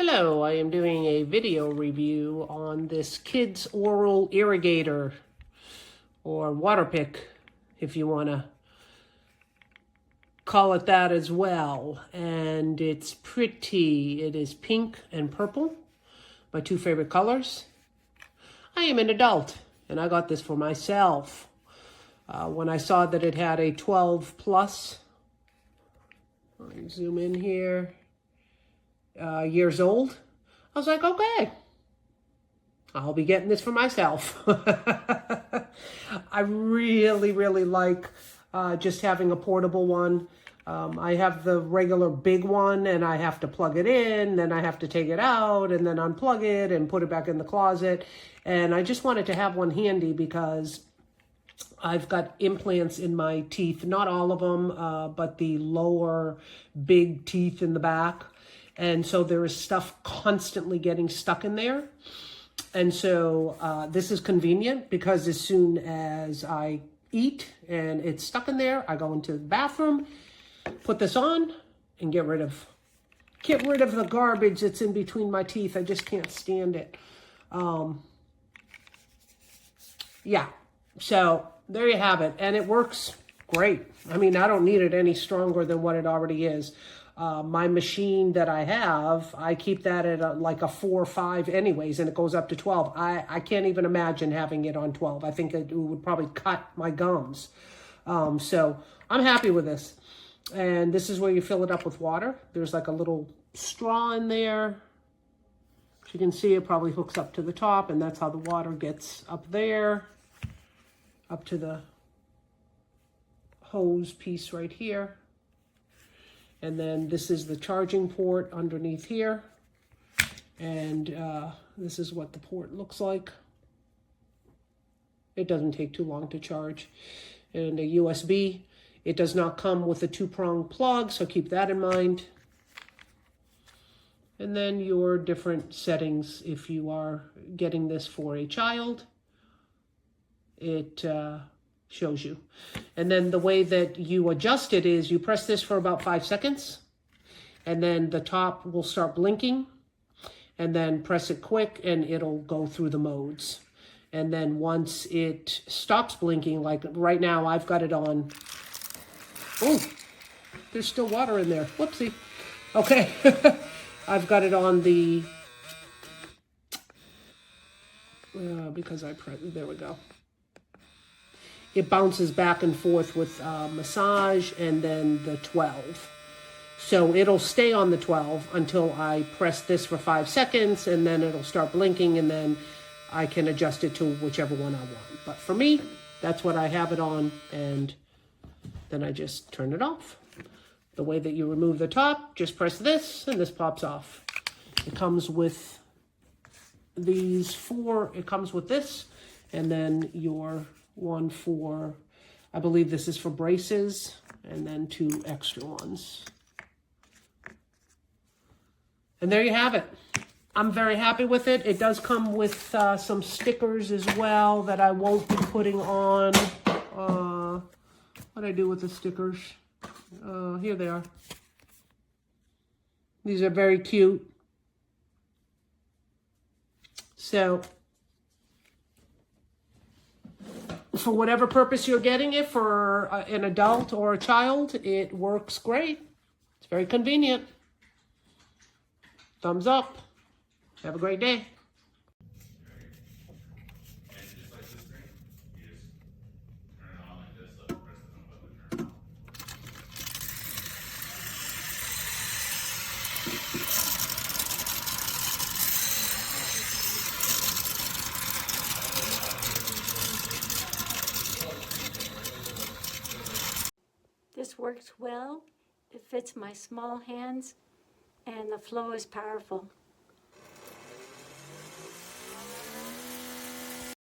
Hello, I am doing a video review on this kids oral irrigator, or water pick if you want to call it that as well. And it's pretty. It is pink and purple, my two favorite colors. I am an adult and I got this for myself. When I saw that it had a 12 plus, let me zoom in here, years old, I was like, okay, I'll be getting this for myself. I really like just having a portable one. I have the regular big one and I have to plug it in, then I have to take it out and then unplug it and put it back in the closet. And I just wanted to have one handy because I've got implants in my teeth, not all of them, but the lower big teeth in the back. And so there is stuff constantly getting stuck in there. And so this is convenient because as soon as I eat and it's stuck in there, I go into the bathroom, put this on and get rid of the garbage that's in between my teeth. I just can't stand it. Yeah, so there you have it. And it works great. I mean, I don't need it any stronger than what it already is. My machine that I have, I keep that at like a 4 or 5 anyways, and it goes up to 12. I can't even imagine having it on 12. I think it would probably cut my gums. So I'm happy with this. And this is where you fill it up with water. There's like a little straw in there. As you can see, it probably hooks up to the top, and that's how the water gets up there, up to the hose piece right here. And then this is the charging port underneath here. And this is what the port looks like. It doesn't take too long to charge. And a USB. It does not come with a 2-prong plug, so keep that in mind. And then your different settings if you are getting this for a child. It shows you. And then the way that you adjust it is you press this for about 5 seconds and then the top will start blinking, and then press it quick and it'll go through the modes. And then once it stops blinking, like right now I've got it on. Oh, there's still water in there. Whoopsie. Okay. I've got it on the because I press, there we go. It bounces back and forth with massage and then the 12. So it'll stay on the 12 until I press this for 5 seconds, and then it'll start blinking, and then I can adjust it to whichever one I want. But for me, that's what I have it on, and then I just turn it off. The way that you remove the top, just press this and this pops off. It comes with these 4, it comes with this, and then your one for, I believe this is for braces, and then 2 extra ones. And there you have it. I'm very happy with it. It does come with some stickers as well that I won't be putting on. What do I do with the stickers? Here they are. These are very cute. So for whatever purpose you're getting it, for an adult or a child, it works great. It's very convenient. Thumbs up. Have a great day. This works well, it fits my small hands, and the flow is powerful.